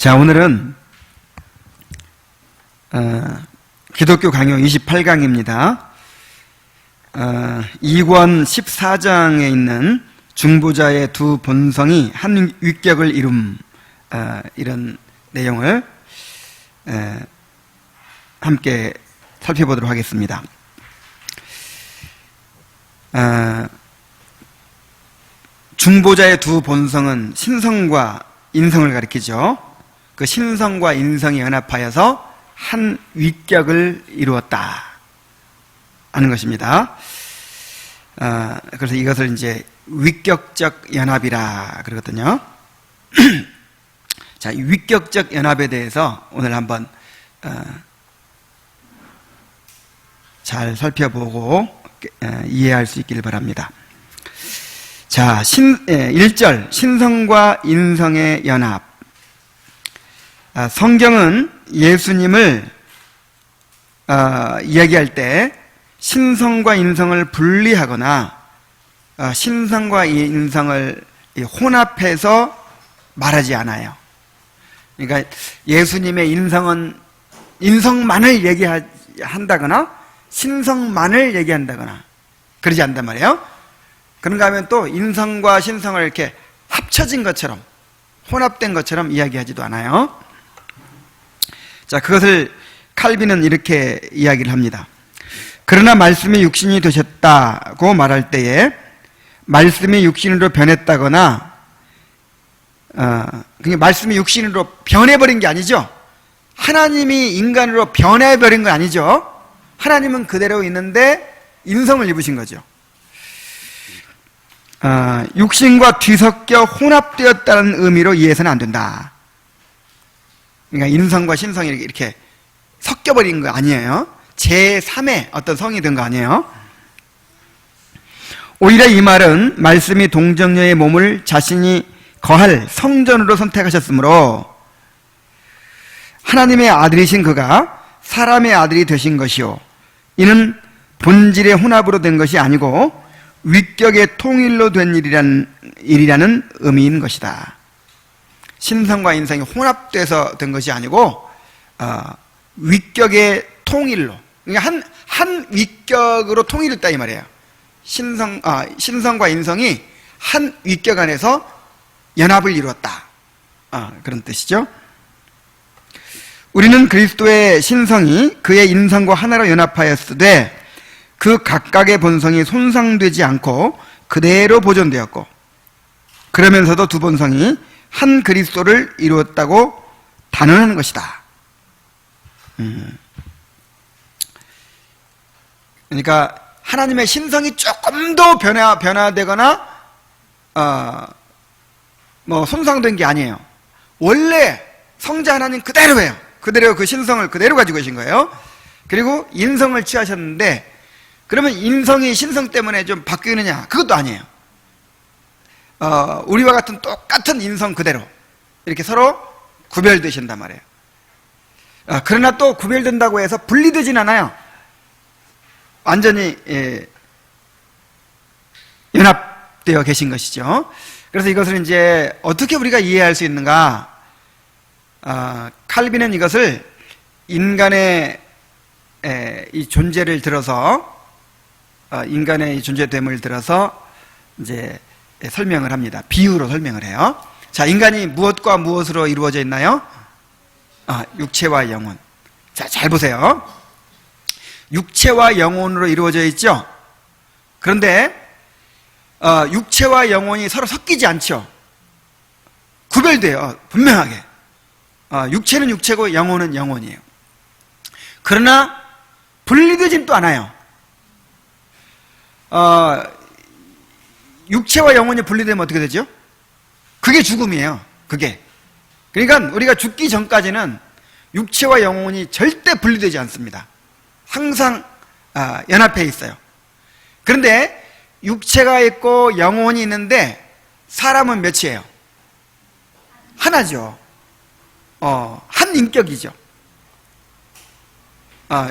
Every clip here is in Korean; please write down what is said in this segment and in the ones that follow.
자, 오늘은 기독교 강요 28강입니다. 2권 14장에 있는 중보자의 두 본성이 한 위격을 이룸, 이런 내용을 함께 살펴보도록 하겠습니다. 중보자의 두 본성은 신성과 인성을 가리키죠. 그 신성과 인성이 연합하여서 한 위격을 이루었다 하는 것입니다. 그래서 이것을 이제 위격적 연합이라 그러거든요. 자, 이 위격적 연합에 대해서 오늘 한번 잘 살펴보고 이해할 수 있기를 바랍니다. 자, 1절 신성과 인성의 연합. 성경은 예수님을 이야기할 때 신성과 인성을 분리하거나 신성과 인성을 혼합해서 말하지 않아요. 그러니까 예수님의 인성만을 얘기한다거나 신성만을 얘기한다거나 그러지 않단 말이에요. 그런가 하면 또 인성과 신성을 이렇게 합쳐진 것처럼 혼합된 것처럼 이야기하지도 않아요. 자, 그것을 칼빈은 이렇게 이야기를 합니다. 그러나 말씀이 육신이 되셨다고 말할 때에 말씀이 육신으로 변했다거나 그게 말씀이 육신으로 변해버린 게 아니죠. 하나님이 인간으로 변해버린 건 아니죠. 하나님은 그대로 있는데 인성을 입으신 거죠. 육신과 뒤섞여 혼합되었다는 의미로 이해해서는 안 된다. 그러니까 인성과 신성이 이렇게 섞여버린 거 아니에요. 제3의 어떤 성이 된 거 아니에요. 오히려 이 말은 말씀이 동정녀의 몸을 자신이 거할 성전으로 선택하셨으므로 하나님의 아들이신 그가 사람의 아들이 되신 것이요, 이는 본질의 혼합으로 된 것이 아니고 위격의 통일로 된 일이라는 의미인 것이다. 신성과 인성이 혼합돼서 된 것이 아니고 위격의 통일로, 그러니까 한 위격으로 통일했다 이 말이에요. 신성과 인성이 한 위격 안에서 연합을 이루었다, 그런 뜻이죠. 우리는 그리스도의 신성이 그의 인성과 하나로 연합하였으되 그 각각의 본성이 손상되지 않고 그대로 보존되었고, 그러면서도 두 본성이 한 그리스도를 이루었다고 단언하는 것이다. 그러니까 하나님의 신성이 조금 더 변화되거나 손상된 게 아니에요. 원래 성자 하나님 그대로예요. 그대로 그 신성을 그대로 가지고 계신 거예요. 그리고 인성을 취하셨는데, 그러면 인성이 신성 때문에 좀 바뀌느냐? 그것도 아니에요. 우리와 같은 똑같은 인성 그대로 이렇게 서로 구별되신단 말이에요. 그러나 또 구별된다고 해서 분리되진 않아요. 완전히 연합되어 계신 것이죠. 그래서 이것을 이제 어떻게 우리가 이해할 수 있는가? 칼빈은 이것을 인간의 이 존재를 들어서, 인간의 이 존재됨을 들어서 이제 설명을 합니다. 비유로 설명을 해요. 자, 인간이 무엇과 무엇으로 이루어져 있나요? 육체와 영혼. 자, 잘 보세요. 육체와 영혼으로 이루어져 있죠? 그런데 육체와 영혼이 서로 섞이지 않죠? 구별돼요, 분명하게. 육체는 육체고 영혼은 영혼이에요. 그러나 분리되진 또 않아요. 육체와 영혼이 분리되면 어떻게 되죠? 그게 죽음이에요. 그게. 그러니까 우리가 죽기 전까지는 육체와 영혼이 절대 분리되지 않습니다. 항상 연합해 있어요. 그런데 육체가 있고 영혼이 있는데 사람은 몇이에요? 하나죠. 한 인격이죠.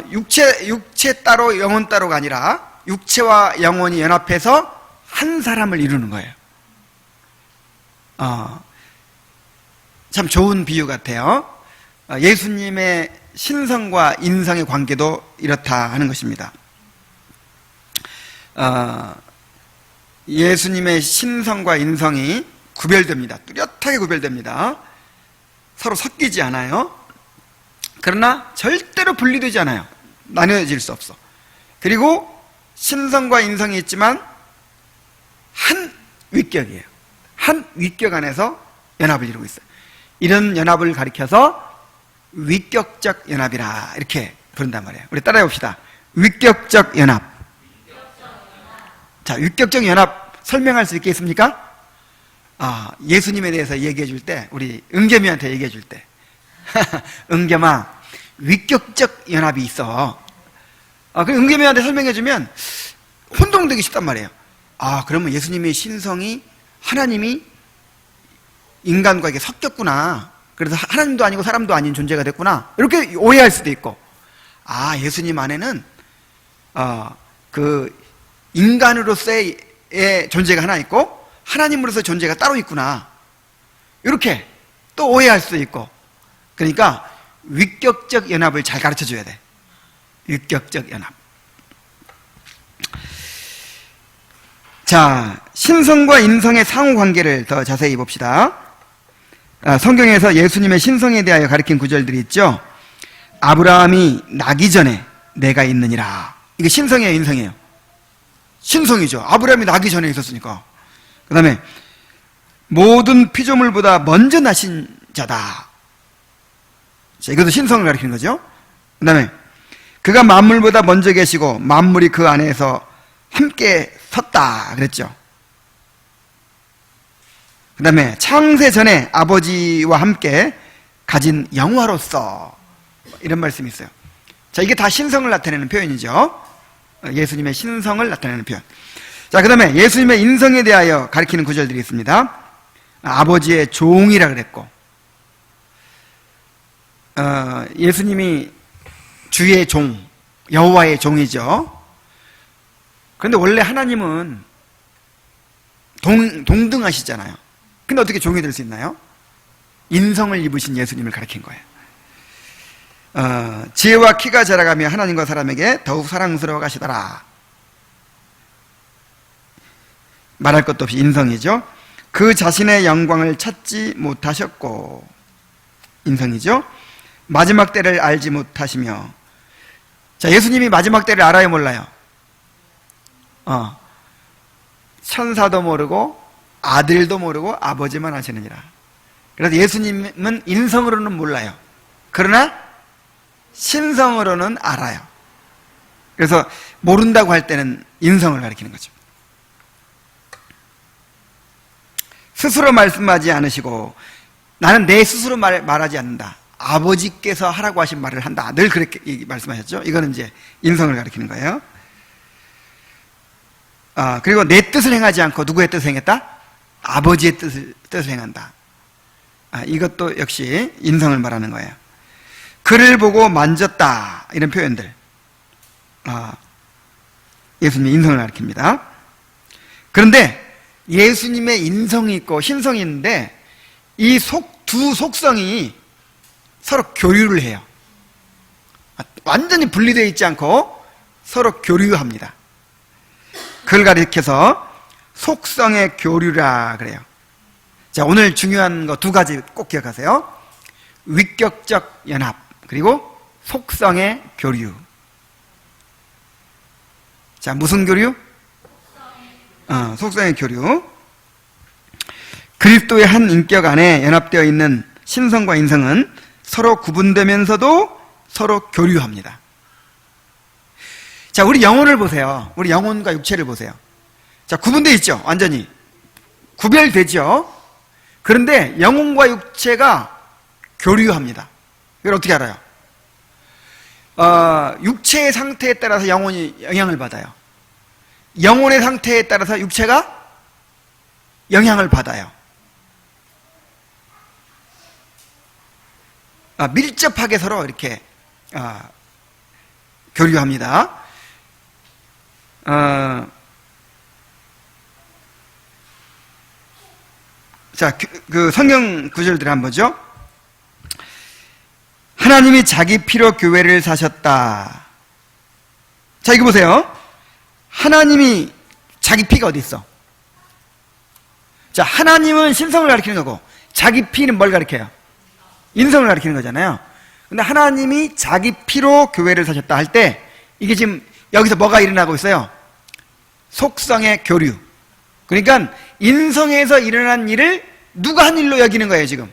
육체 따로 영혼 따로가 아니라 육체와 영혼이 연합해서 한 사람을 이루는 거예요. 참 좋은 비유 같아요. 예수님의 신성과 인성의 관계도 이렇다 하는 것입니다. 예수님의 신성과 인성이 구별됩니다. 뚜렷하게 구별됩니다. 서로 섞이지 않아요. 그러나 절대로 분리되지 않아요. 나뉘어질 수 없어. 그리고 신성과 인성이 있지만 한 위격이에요. 한 위격 안에서 연합을 이루고 있어요. 이런 연합을 가리켜서 위격적 연합이라 이렇게 부른단 말이에요. 우리 따라해 봅시다. 위격적 연합. 자, 위격적 연합 설명할 수 있겠습니까? 예수님에 대해서 얘기해 줄 때, 우리 은겸이한테 얘기해 줄 때, 은겸아, 위격적 연합이 있어. 그 은겸이한테 설명해 주면 혼동되기 쉽단 말이에요. 그러면 예수님의 신성이 하나님이 인간과 이게 섞였구나. 그래서 하나님도 아니고 사람도 아닌 존재가 됐구나. 이렇게 오해할 수도 있고, 예수님 안에는 그 인간으로서의 존재가 하나 있고 하나님으로서의 존재가 따로 있구나. 이렇게 또 오해할 수도 있고. 그러니까 위격적 연합을 잘 가르쳐 줘야 돼. 위격적 연합. 자, 신성과 인성의 상호관계를 더 자세히 봅시다. 성경에서 예수님의 신성에 대하여 가리킨 구절들이 있죠. 아브라함이 나기 전에 내가 있느니라. 이게 신성이에요, 인성이에요? 신성이죠. 아브라함이 나기 전에 있었으니까. 그 다음에 모든 피조물보다 먼저 나신 자다. 자, 이것도 신성을 가리키는 거죠. 그 다음에 그가 만물보다 먼저 계시고 만물이 그 안에서 함께 섰다 그랬죠. 그 다음에 창세 전에 아버지와 함께 가진 영화로서, 이런 말씀이 있어요. 자, 이게 다 신성을 나타내는 표현이죠. 예수님의 신성을 나타내는 표현. 자, 그 다음에 예수님의 인성에 대하여 가리키는 구절들이 있습니다. 아버지의 종이라 그랬고, 예수님이 주의 종, 여호와의 종이죠. 그런데 원래 하나님은 동등하시잖아요. 근데 어떻게 종이 될 수 있나요? 인성을 입으신 예수님을 가리킨 거예요. 지혜와 키가 자라가며 하나님과 사람에게 더욱 사랑스러워 가시더라. 말할 것도 없이 인성이죠. 그 자신의 영광을 찾지 못하셨고, 인성이죠. 마지막 때를 알지 못하시며. 자, 예수님이 마지막 때를 알아요, 몰라요? 천사도 모르고 아들도 모르고 아버지만 아시느니라. 그래서 예수님은 인성으로는 몰라요. 그러나 신성으로는 알아요. 그래서 모른다고 할 때는 인성을 가리키는 거죠. 스스로 말씀하지 않으시고, 나는 내 스스로 말하지 않는다. 아버지께서 하라고 하신 말을 한다. 늘 그렇게 말씀하셨죠. 이거는 이제 인성을 가리키는 거예요. 그리고 내 뜻을 행하지 않고 누구의 뜻을 행했다? 아버지의 뜻을 행한다. 이것도 역시 인성을 말하는 거예요. 그를 보고 만졌다. 이런 표현들. 예수님의 인성을 가리킵니다. 그런데 예수님의 인성이 있고 신성이 있는데 이 두 속성이 서로 교류를 해요. 완전히 분리되어 있지 않고 서로 교류합니다. 그걸 가리켜서 속성의 교류라 그래요. 자, 오늘 중요한 거 두 가지 꼭 기억하세요. 위격적 연합, 그리고 속성의 교류. 자, 무슨 교류? 속성의 교류. 그리스도의 한 인격 안에 연합되어 있는 신성과 인성은 서로 구분되면서도 서로 교류합니다. 자, 우리 영혼을 보세요. 우리 영혼과 육체를 보세요. 자, 구분되어 있죠? 완전히. 구별되죠? 그런데 영혼과 육체가 교류합니다. 이걸 어떻게 알아요? 육체의 상태에 따라서 영혼이 영향을 받아요. 영혼의 상태에 따라서 육체가 영향을 받아요. 밀접하게 서로 이렇게 교류합니다. 자, 그 성경 구절들 한번 보죠. 하나님이 자기 피로 교회를 사셨다. 자, 이거 보세요. 하나님이 자기 피가 어디 있어? 자, 하나님은 신성을 가리키는 거고 자기 피는 뭘 가리켜요? 인성을 가리키는 거잖아요. 근데 하나님이 자기 피로 교회를 사셨다 할 때 이게 지금 여기서 뭐가 일어나고 있어요? 속성의 교류. 그러니까 인성에서 일어난 일을 누가 한 일로 여기는 거예요, 지금?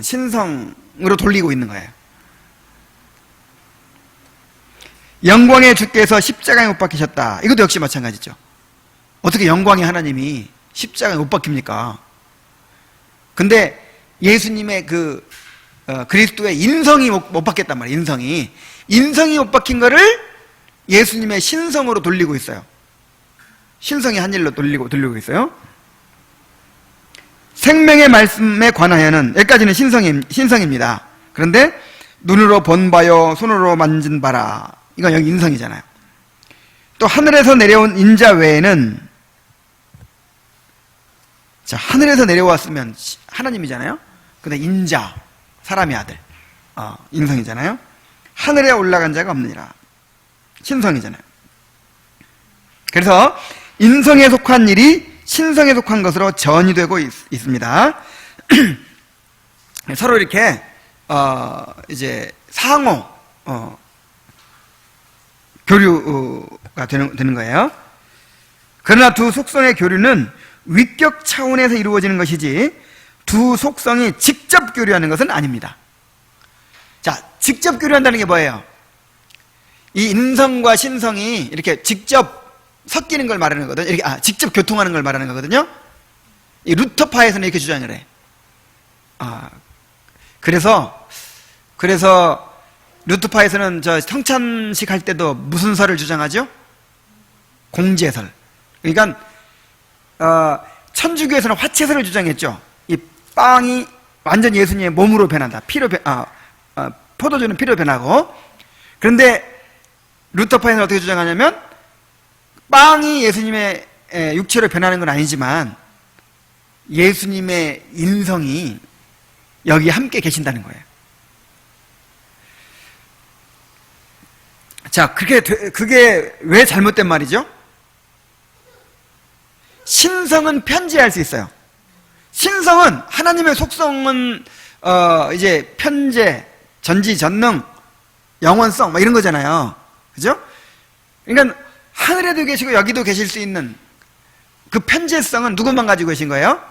신성으로 돌리고 있는 거예요. 영광의 주께서 십자가에 못 박히셨다. 이것도 역시 마찬가지죠. 어떻게 영광의 하나님이 십자가에 못 박힙니까? 근데 예수님의 그리스도의 인성이 못 박혔단 말이에요. 인성이 못 박힌 거를 예수님의 신성으로 돌리고 있어요. 신성이 한 일로 돌리고 있어요. 생명의 말씀에 관하여는, 여기까지는 신성입니다. 그런데 눈으로 본 바요 손으로 만진 바라, 이건 여기 인성이잖아요. 또 하늘에서 내려온 인자 외에는, 자, 하늘에서 내려왔으면 하나님이잖아요. 근데 인자, 사람의 아들, 인성이잖아요. 하늘에 올라간 자가 없느니라, 신성이잖아요. 그래서 인성에 속한 일이 신성에 속한 것으로 전이되고 있습니다. 서로 이렇게 이제 상호 교류가 되는 거예요. 그러나 두 속성의 교류는 위격 차원에서 이루어지는 것이지 두 속성이 직접 교류하는 것은 아닙니다. 자, 직접 교류한다는 게 뭐예요? 이 인성과 신성이 이렇게 직접 섞이는 걸 말하는 거거든요. 이렇게, 직접 교통하는 걸 말하는 거거든요. 이 루터파에서는 이렇게 주장을 해. 그래서 루터파에서는 저 성찬식 할 때도 무슨 설을 주장하죠? 공제설. 그러니까 천주교에서는 화채설을 주장했죠. 이 빵이 완전 예수님의 몸으로 변한다. 포도주는 피로 변하고. 그런데 루터파에서는 어떻게 주장하냐면 빵이 예수님의 육체로 변하는 건 아니지만 예수님의 인성이 여기 함께 계신다는 거예요. 자, 그게 왜 잘못된 말이죠? 신성은 편재할 수 있어요. 신성은, 하나님의 속성은 이제 편재, 전지전능, 영원성 뭐 이런 거잖아요. 그죠? 그러니까 하늘에도 계시고 여기도 계실 수 있는 그 편재성은 누구만 가지고 계신 거예요?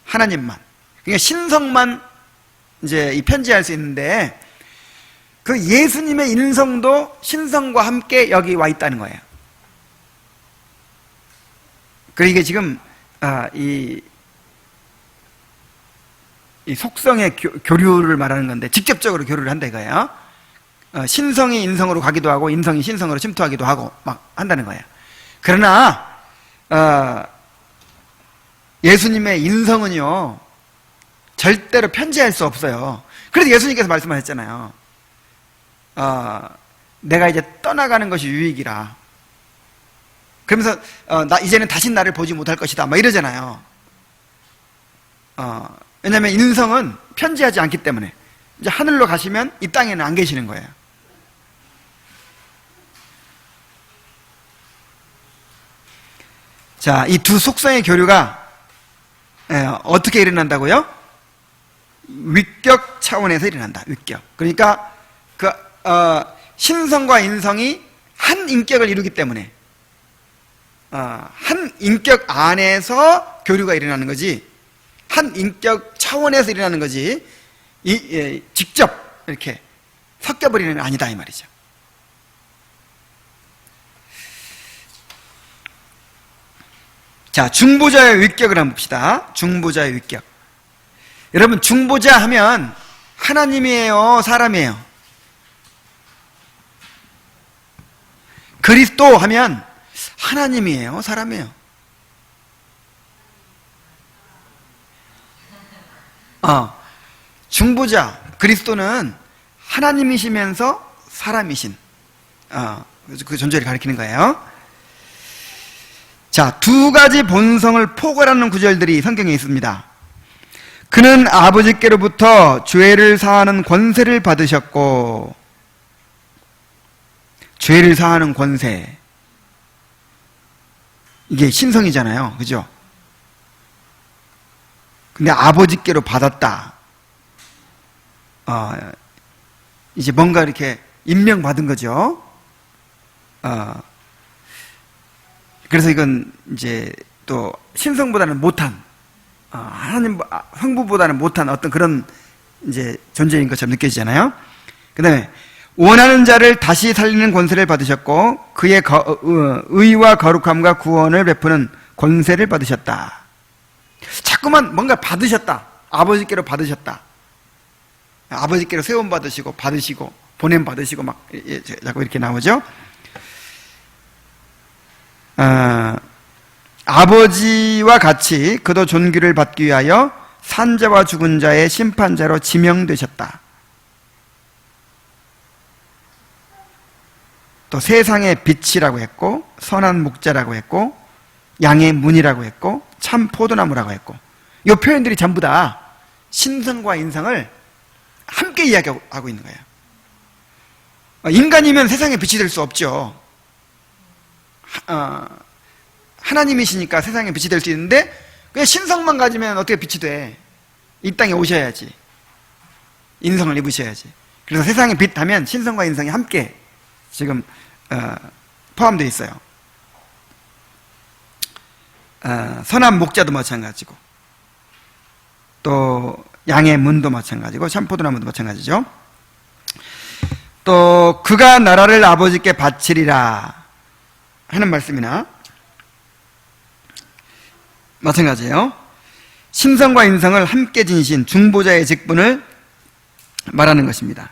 하나님만. 그러니까 신성만 이제 이 편재할 수 있는데, 그 예수님의 인성도 신성과 함께 여기 와 있다는 거예요. 그리고 이게 지금 이 속성의 교류를 말하는 건데, 직접적으로 교류를 한다 이거예요. 신성이 인성으로 가기도 하고 인성이 신성으로 침투하기도 하고 막 한다는 거예요. 그러나 예수님의 인성은요 절대로 편재할 수 없어요. 그래서 예수님께서 말씀하셨잖아요. 내가 이제 떠나가는 것이 유익이라. 그러면서 이제는 다시 나를 보지 못할 것이다 막 이러잖아요. 왜냐하면 인성은 편재하지 않기 때문에 이제 하늘로 가시면 이 땅에는 안 계시는 거예요. 자, 이 두 속성의 교류가 어떻게 일어난다고요? 위격 차원에서 일어난다. 위격. 그러니까 신성과 인성이 한 인격을 이루기 때문에 한 인격 안에서 교류가 일어나는 거지, 한 인격 차원에서 일어나는 거지 직접 이렇게 섞여버리는 건 아니다 이 말이죠. 자, 중보자의 위격을 한번 봅시다. 중보자의 위격. 여러분, 중보자 하면 하나님이에요, 사람이에요? 그리스도 하면 하나님이에요, 사람이에요? 중보자 그리스도는 하나님이시면서 사람이신 그 존재를 가리키는 거예요. 자, 두 가지 본성을 포괄하는 구절들이 성경에 있습니다. 그는 아버지께로부터 죄를 사하는 권세를 받으셨고, 죄를 사하는 권세, 이게 신성이잖아요. 그죠? 근데 아버지께로 받았다. 이제 뭔가 이렇게 임명받은 거죠. 그래서 이건 이제 또 신성보다는 못한, 하나님 성부보다는 못한 어떤 그런 이제 존재인 것처럼 느껴지잖아요. 그 다음에 원하는 자를 다시 살리는 권세를 받으셨고, 그의 의와 거룩함과 구원을 베푸는 권세를 받으셨다. 자꾸만 뭔가 받으셨다. 아버지께로 받으셨다. 아버지께로 세움 받으시고, 받으시고, 보냄 받으시고, 막 자꾸 이렇게 나오죠. 아버지와 같이 그도 존귀를 받기 위하여 산자와 죽은 자의 심판자로 지명되셨다. 또 세상의 빛이라고 했고, 선한 목자라고 했고, 양의 문이라고 했고, 참 포도나무라고 했고, 이 표현들이 전부 다 신성과 인성을 함께 이야기하고 있는 거예요. 인간이면 세상의 빛이 될 수 없죠. 하나님이시니까 세상에 빛이 될 수 있는데, 그냥 신성만 가지면 어떻게 빛이 돼? 이 땅에 오셔야지. 인성을 입으셔야지. 그래서 세상의 빛 하면 신성과 인성이 함께 지금 포함되어 있어요. 선한 목자도 마찬가지고, 또 양의 문도 마찬가지고, 참포도나무도 마찬가지죠. 또 그가 나라를 아버지께 바치리라 하는 말씀이나 마찬가지예요. 신성과 인성을 함께 지니신 중보자의 직분을 말하는 것입니다.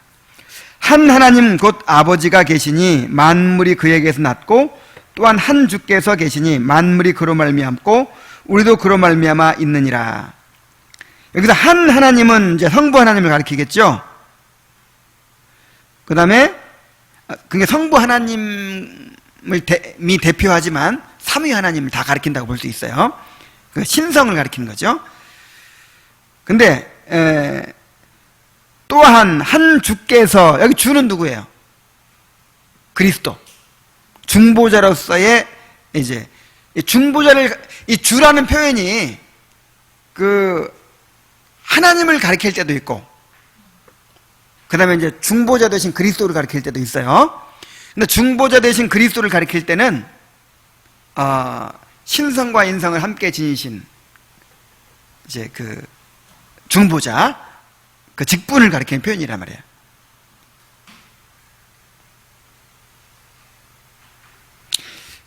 한 하나님 곧 아버지가 계시니 만물이 그에게서 났고, 또한 한 주께서 계시니 만물이 그로 말미암고 우리도 그로 말미암아 있느니라. 여기서 한 하나님은 이제 성부 하나님을 가리키겠죠. 그 다음에 그게 성부 하나님을 대표하지만 삼위 하나님을 다 가리킨다고 볼 수 있어요. 그 신성을 가리키는 거죠. 근데 또한 한 주께서, 여기 주는 누구예요? 그리스도. 중보자로서의 이제 중보자를, 이 주라는 표현이 그 하나님을 가리킬 때도 있고, 그 다음에 이제 중보자 대신 그리스도를 가리킬 때도 있어요. 근데 중보자 대신 그리스도를 가리킬 때는 신성과 인성을 함께 지니신 이제 그 중보자, 그 직분을 가리키는 표현이란 말이에요.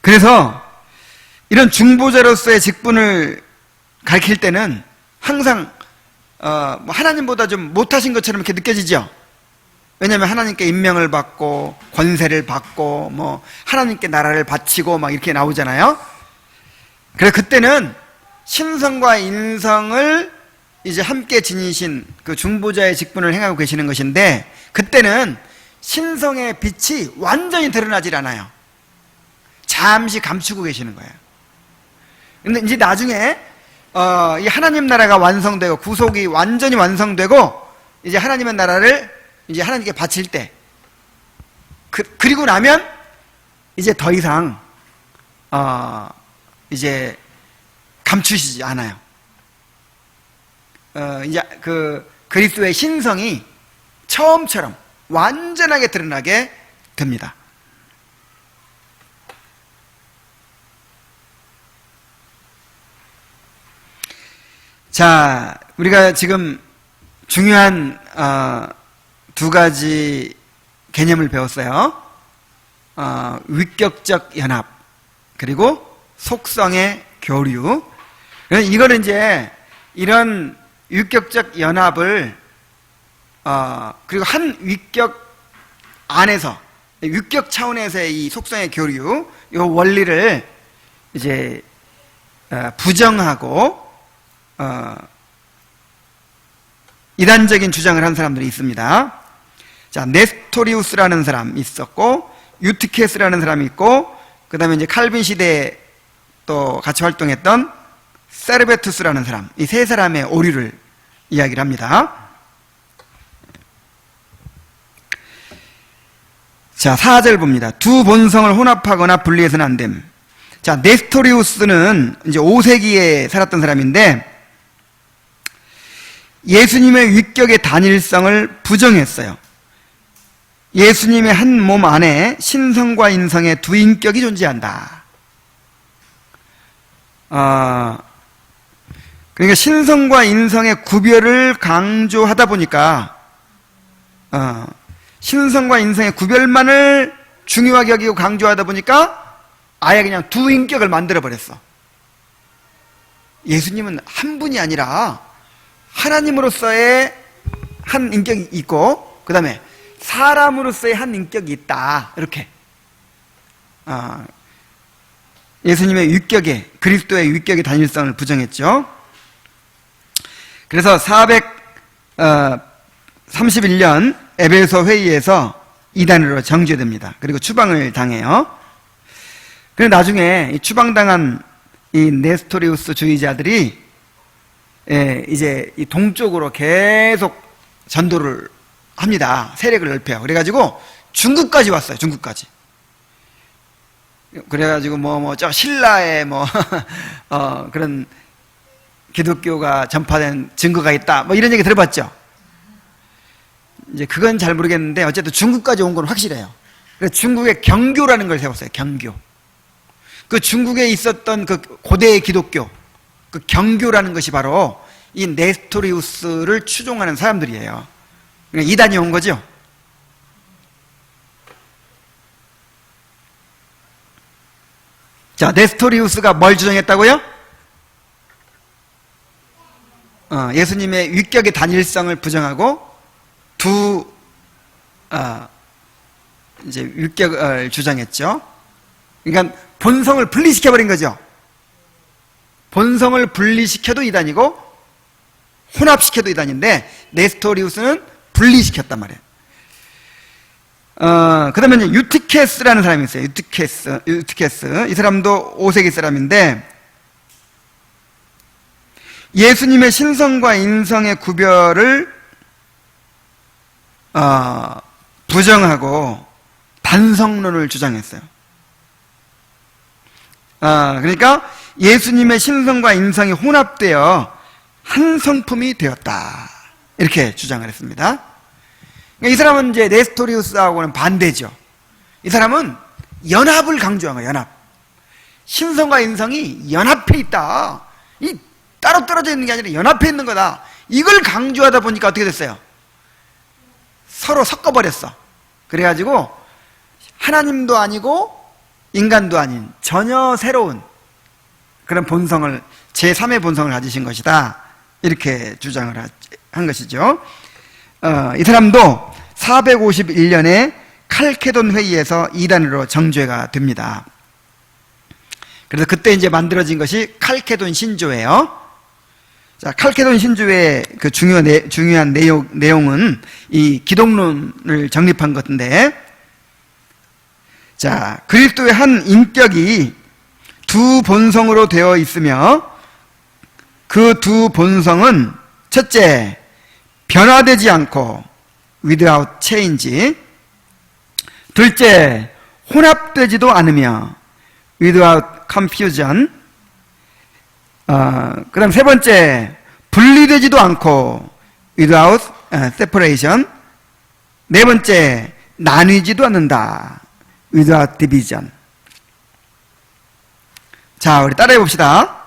그래서 이런 중보자로서의 직분을 가리킬 때는 항상 하나님보다 좀 못하신 것처럼 이렇게 느껴지죠. 왜냐하면 하나님께 임명을 받고 권세를 받고 뭐 하나님께 나라를 바치고 막 이렇게 나오잖아요. 그래서 그때는 신성과 인성을 이제 함께 지니신 그 중보자의 직분을 행하고 계시는 것인데, 그때는 신성의 빛이 완전히 드러나질 않아요. 잠시 감추고 계시는 거예요. 근데 이제 나중에 이 하나님 나라가 완성되고 구속이 완전히 완성되고 이제 하나님의 나라를 이제 하나님께 바칠 때, 그리고 나면 이제 더 이상 이제 감추시지 않아요. 이제 그 그리스도의 신성이 처음처럼 완전하게 드러나게 됩니다. 자, 우리가 지금 중요한 두 가지 개념을 배웠어요. 위격적 연합, 그리고 속성의 교류. 이거는 이제 이런 위격적 연합을 그리고 한 위격 안에서, 위격 차원에서의 이 속성의 교류, 이 원리를 이제 부정하고 이단적인 주장을 한 사람들이 있습니다. 자, 네스토리우스라는 사람 있었고, 유티케스라는 사람이 있고, 그 다음에 이제 칼빈 시대에 또 같이 활동했던 세르베투스라는 사람, 이 세 사람의 오류를 이야기를 합니다. 자, 4절 봅니다. 두 본성을 혼합하거나 분리해서는 안 됨. 자, 네스토리우스는 이제 5세기에 살았던 사람인데 예수님의 위격의 단일성을 부정했어요. 예수님의 한 몸 안에 신성과 인성의 두 인격이 존재한다. 그러니까 신성과 인성의 구별을 강조하다 보니까 신성과 인성의 구별만을 중요하게 여기고 강조하다 보니까 아예 그냥 두 인격을 만들어 버렸어. 예수님은 한 분이 아니라 하나님으로서의 한 인격이 있고 그 다음에 사람으로서의 한 인격이 있다. 이렇게 예수님의 위격의, 그리스도의 위격의 단일성을 부정했죠. 그래서 431년 에베소 회의에서 이단으로 정죄됩니다. 그리고 추방을 당해요. 그런데 나중에 이 추방당한 이 네스토리우스 주의자들이 이제 이 동쪽으로 계속 전도를 합니다. 세력을 넓혀요. 그래가지고 중국까지 왔어요. 중국까지. 그래가지고 저 신라의 그런 기독교가 전파된 증거가 있다. 이런 얘기 들어봤죠? 이제 그건 잘 모르겠는데 어쨌든 중국까지 온 건 확실해요. 그래서 중국에 경교라는 걸 세웠어요. 경교. 그 중국에 있었던 그 고대의 기독교, 그 경교라는 것이 바로 이 네스토리우스를 추종하는 사람들이에요. 그러니까 이단이 온 거죠. 자, 네스토리우스가 뭘 주장했다고요? 예수님의 위격의 단일성을 부정하고 이제 위격을 주장했죠. 그러니까 본성을 분리시켜버린 거죠. 본성을 분리시켜도 이단이고 혼합시켜도 이단인데 네스토리우스는 분리시켰단 말이에요. 그 다음에 이제 유티케스라는 사람이 있어요. 유티케스. 이 사람도 5세기 사람인데 예수님의 신성과 인성의 구별을 부정하고 반성론을 주장했어요. 그러니까 예수님의 신성과 인성이 혼합되어 한 성품이 되었다. 이렇게 주장을 했습니다. 그러니까 이 사람은 이제 네스토리우스하고는 반대죠. 이 사람은 연합을 강조한 거예요. 연합. 신성과 인성이 연합해 있다. 이 따로 떨어져 있는 게 아니라 연합해 있는 거다. 이걸 강조하다 보니까 어떻게 됐어요? 서로 섞어버렸어. 그래가지고 하나님도 아니고 인간도 아닌 전혀 새로운 그런 본성을, 제3의 본성을 가지신 것이다. 이렇게 주장을 한 것이죠. 이 사람도 451년에 칼케돈 회의에서 이단으로 정죄가 됩니다. 그래서 그때 이제 만들어진 것이 칼케돈 신조예요. 자, 칼케돈 신조의 그 중요한 내용은 이 기독론을 정립한 것인데, 자, 그리스도의 한 인격이 두 본성으로 되어 있으며 그 두 본성은 첫째, 변화되지 않고 without change. 둘째, 혼합되지도 않으며 without confusion. 그 다음 세 번째, 분리되지도 않고 without separation. 네 번째, 나뉘지도 않는다 without division. 자, 우리 따라해 봅시다.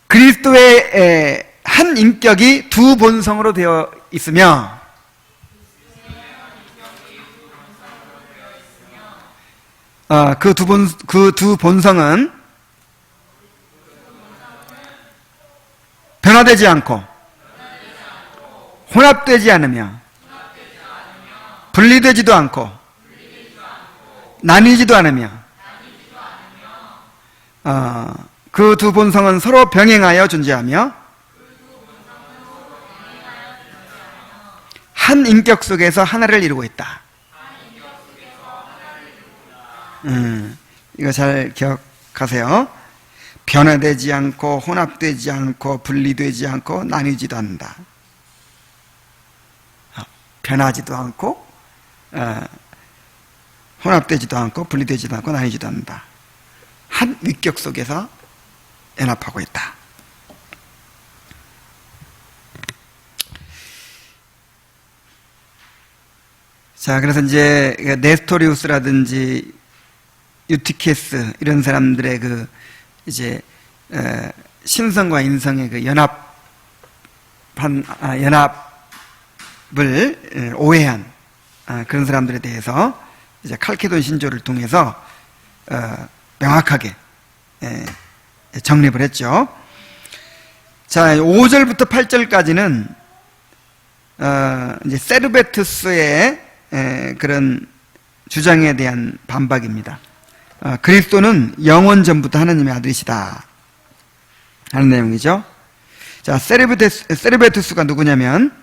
그리스도의 한 인격이 두 본성으로 되어 있으며 그 두 본성은 변화되지 않고 혼합되지 않으며 분리되지도 않고 나뉘지도 않으며 그 두 본성은 서로 병행하여 존재하며 한 인격 속에서 하나를 이루고 있다. 이거 잘 기억하세요. 변화되지 않고 혼합되지 않고 분리되지 않고 나뉘지도 않는다. 변하지도 않고 혼합되지도 않고 분리되지도 않고 나뉘지도 않는다. 한 위격 속에서 연합하고 있다. 자, 그래서 이제 네스토리우스라든지 유티케스 이런 사람들의 그 이제 신성과 인성의 그 연합을 오해한 그런 사람들에 대해서 이제 칼케돈 신조를 통해서 명확하게 정립을 했죠. 자, 5절부터 8절까지는 이제 세르베투스의 그런 주장에 대한 반박입니다. 그리스도는 영원 전부터 하나님의 아들이시다 하는 내용이죠. 자, 세르베투스가 누구냐면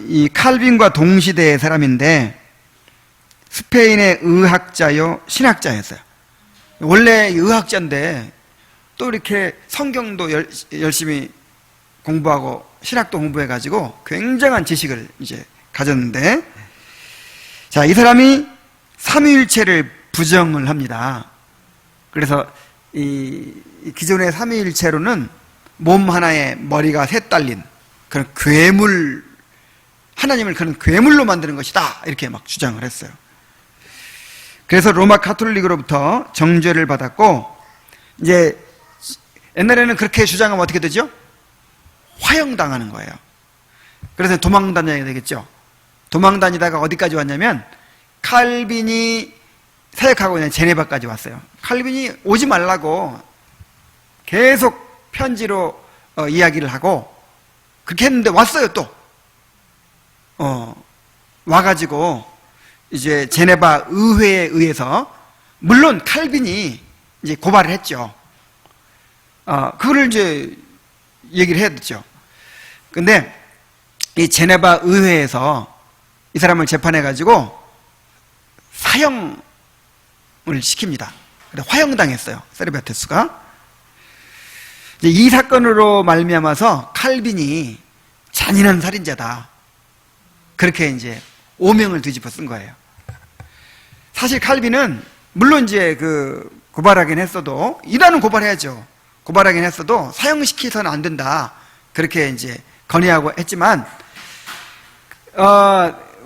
이 칼빈과 동시대의 사람인데 스페인의 의학자요 신학자였어요. 원래 의학자인데 또 이렇게 성경도 열심히 공부하고 신학도 공부해가지고 굉장한 지식을 이제 가졌는데, 자, 이 사람이 삼위일체를 부정을 합니다. 그래서 이 기존의 삼위일체로는 몸 하나에 머리가 셋 달린 그런 괴물, 하나님을 그런 괴물로 만드는 것이다 이렇게 막 주장을 했어요. 그래서 로마 가톨릭으로부터 정죄를 받았고, 이제 옛날에는 그렇게 주장하면 어떻게 되죠? 화형당하는 거예요. 그래서 도망 다녀야 되겠죠. 도망 다니다가 어디까지 왔냐면 칼빈이 사역하고 있는 제네바까지 왔어요. 칼빈이 오지 말라고 계속 편지로 이야기를 하고 그렇게 했는데 왔어요. 또 와가지고 이제 제네바 의회에 의해서, 물론 칼빈이 이제 고발을 했죠. 그거를 이제 얘기를 해야 되죠. 근데 이 제네바 의회에서 이 사람을 재판해가지고 사형을 시킵니다. 근데 화형당했어요. 세르베투스가. 이 사건으로 말미암아서 칼빈이 잔인한 살인자다, 그렇게 이제 오명을 뒤집어 쓴 거예요. 사실 칼빈은 물론 이제 그 고발하긴 했어도, 이단은 고발해야죠. 고발하긴 했어도 사형시켜서는 안 된다, 그렇게 이제 건의하고 했지만,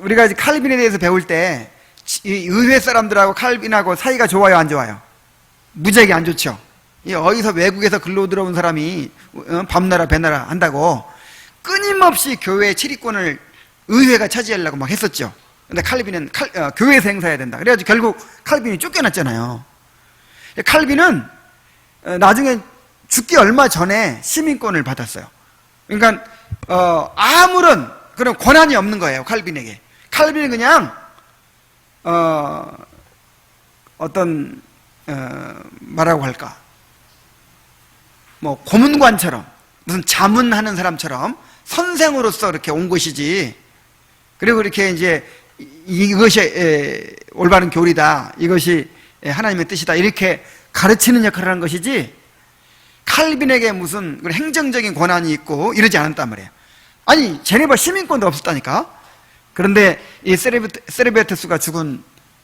우리가 이제 칼빈에 대해서 배울 때 이 의회 사람들하고 칼빈하고 사이가 좋아요, 안 좋아요? 무지하게 안 좋죠. 어디서 외국에서 글로 들어온 사람이 밤나라 배나라 한다고 끊임없이 교회 치리권을 의회가 차지하려고 막 했었죠. 근데 칼빈은 교회에서 행사해야 된다. 그래가지고 결국 칼빈이 쫓겨났잖아요. 칼빈은 나중에 죽기 얼마 전에 시민권을 받았어요. 그러니까 아무런 그런 권한이 없는 거예요, 칼빈에게. 칼빈은 그냥 어떤 뭐라고 할까, 뭐 고문관처럼, 무슨 자문하는 사람처럼 선생으로서 이렇게 온 것이지, 그리고 이렇게 이제 이것이 올바른 교리다, 이것이 하나님의 뜻이다, 이렇게 가르치는 역할을 하는 것이지, 칼빈에게 무슨 행정적인 권한이 있고 이러지 않았단 말이에요. 아니, 제네바 시민권도 없었다니까. 그런데 이 세르베투스가 죽은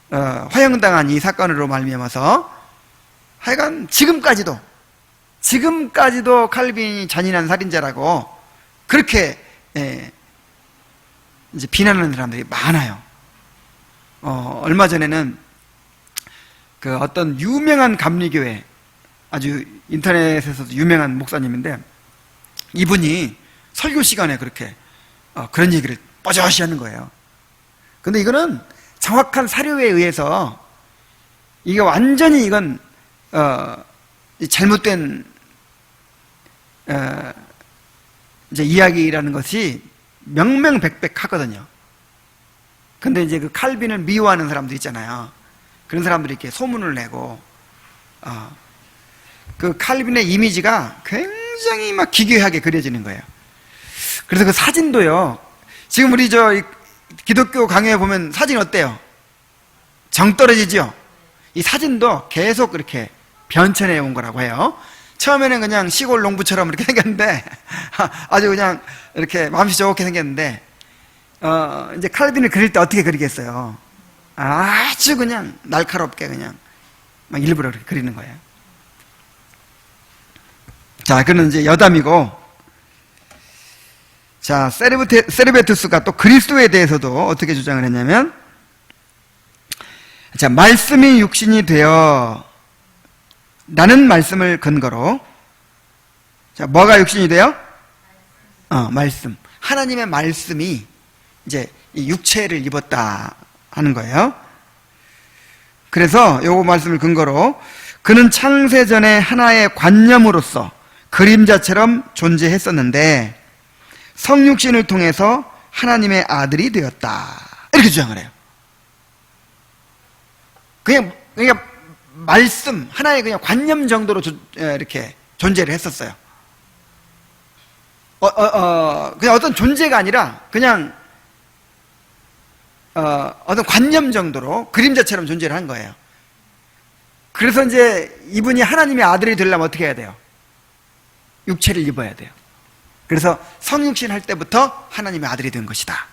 화형당한 이 사건으로 말미암아서 하여간 지금까지도 칼빈이 잔인한 살인자라고 그렇게 이제 비난하는 사람들이 많아요. 얼마 전에는 그 어떤 유명한 감리교회, 아주 인터넷에서도 유명한 목사님인데, 이분이 설교 시간에 그렇게 그런 얘기를 뻐젓이 하는 거예요. 근데 이거는 정확한 사료에 의해서 이게 완전히 이건 잘못된 이제 이야기라는 것이 명명백백하거든요. 근데 이제 그 칼빈을 미워하는 사람들 있잖아요. 그런 사람들이 이렇게 소문을 내고 그 칼빈의 이미지가 굉장히 막 기괴하게 그려지는 거예요. 그래서 그 사진도요, 지금 우리 기독교 강요에 보면 사진 어때요? 정 떨어지죠? 이 사진도 계속 이렇게 변천해 온 거라고 해요. 처음에는 그냥 시골 농부처럼 이렇게 생겼는데, 아주 그냥 이렇게 마음씨 좋게 생겼는데, 이제 칼빈을 그릴 때 어떻게 그리겠어요? 아주 그냥 날카롭게 그냥 막 일부러 그렇게 그리는 거예요. 자, 그는 이제 여담이고, 자, 세르베투스가 또 그리스도에 대해서도 어떻게 주장을 했냐면, 자, 말씀이 육신이 되어 라는 말씀을 근거로, 자, 뭐가 육신이 돼요? 말씀. 하나님의 말씀이 이제 이 육체를 입었다 하는 거예요. 그래서 요거 말씀을 근거로 그는 창세전에 하나의 관념으로서 그림자처럼 존재했었는데 성육신을 통해서 하나님의 아들이 되었다. 이렇게 주장을 해요. 그러니까 말씀, 하나의 그냥 관념 정도로 이렇게 존재를 했었어요. 그냥 어떤 존재가 아니라 그냥 어떤 관념 정도로 그림자처럼 존재를 한 거예요. 그래서 이제 이분이 하나님의 아들이 되려면 어떻게 해야 돼요? 육체를 입어야 돼요. 그래서 성육신 할 때부터 하나님의 아들이 된 것이다.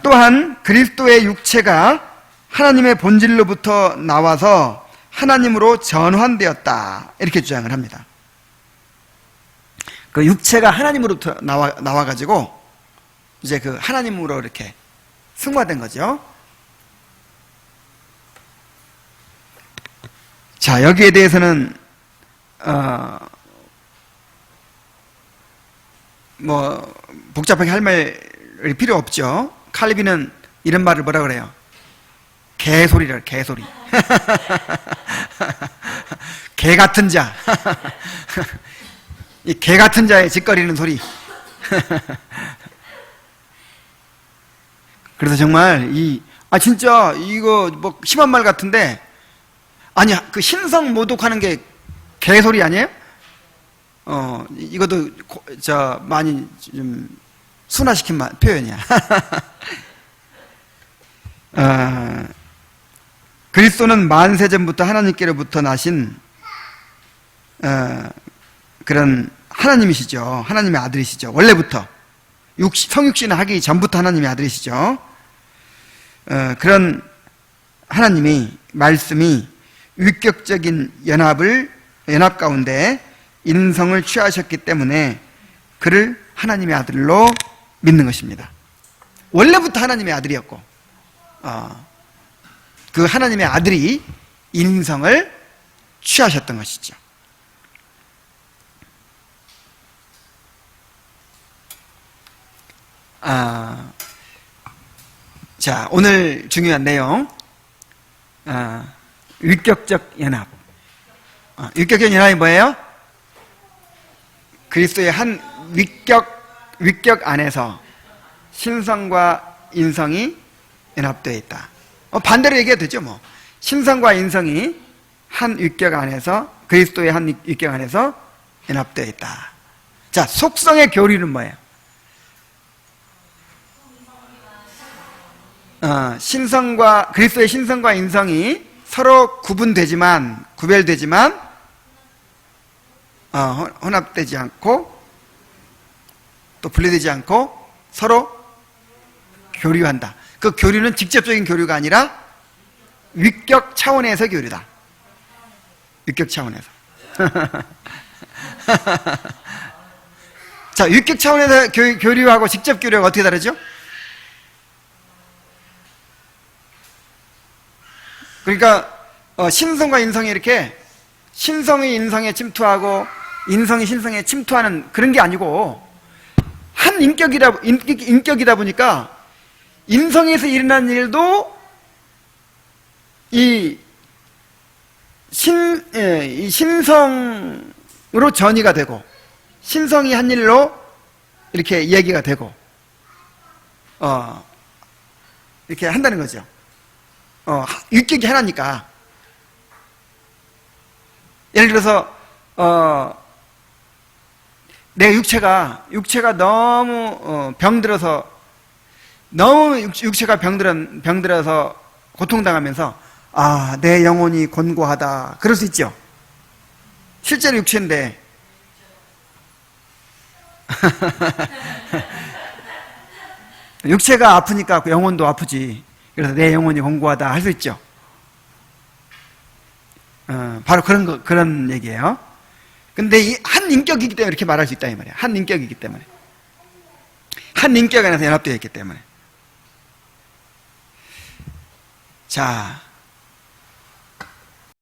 또한 그리스도의 육체가 하나님의 본질로부터 나와서 하나님으로 전환되었다. 이렇게 주장을 합니다. 그 육체가 하나님으로부터 나와가지고 이제 그 하나님으로 이렇게 승화된 거죠. 자, 여기에 대해서는 뭐 복잡하게 할 말이 필요 없죠. 칼빈은 이런 말을 뭐라 그래요? 개소리를, 개소리. 개 같은 자. 이 개 같은 자의 짓거리는 소리. 그래서 정말 진짜 이거 뭐 심한 말 같은데, 아니 그 신성 모독하는 게 개소리 아니에요? 이것도 많이 좀 순화시킨 표현이야. 그리스도는 만세전부터 하나님께로부터 나신 그런 하나님이시죠. 하나님의 아들이시죠. 원래부터 성육신을 하기 전부터 하나님의 아들이시죠. 그런 하나님이, 말씀이 위격적인 연합 가운데 인성을 취하셨기 때문에 그를 하나님의 아들로 믿는 것입니다. 원래부터 하나님의 아들이었고, 그 하나님의 아들이 인성을 취하셨던 것이죠. 자, 오늘 중요한 내용, 위격적 연합. 위격적 연합이 뭐예요? 그리스도의 한 위격 안에서 신성과 인성이 연합되어 있다. 반대로 얘기해도 되죠, 뭐. 신성과 인성이 한 위격 안에서, 그리스도의 한 위격 안에서 연합되어 있다. 자, 속성의 교리는 뭐예요? 그리스도의 신성과 인성이 서로 구별되지만, 혼합되지 않고, 또 분리되지 않고, 서로 교류한다. 그 교류는 직접적인 교류가 아니라 위격 차원에서 교류다. 위격 차원에서. 자, 위격 차원에서 교류하고 직접 교류가 어떻게 다르죠? 그러니까 신성과 인성이 이렇게 신성이 인성에 침투하고 인성이 신성에 침투하는 그런 게 아니고 한 인격이다 보니까 인성에서 일어난 일도 이 신성으로 전이가 되고 신성이 한 일로 이렇게 이야기가 되고 이렇게 한다는 거죠. 위격이 하나니까. 예를 들어서 내 육체가 너무 병들어서 너무 육체가 병들어서 고통당하면서 아, 내 영혼이 곤고하다 그럴 수 있죠. 실제로 육체인데 육체가 아프니까 영혼도 아프지. 그래서 내 영혼이 곤고하다 할 수 있죠. 바로 그런 얘기예요. 근데 이 한 인격이기 때문에 이렇게 말할 수 있다 이 말이에요. 한 인격이기 때문에. 한 인격 안에서 연합되어 있기 때문에. 자,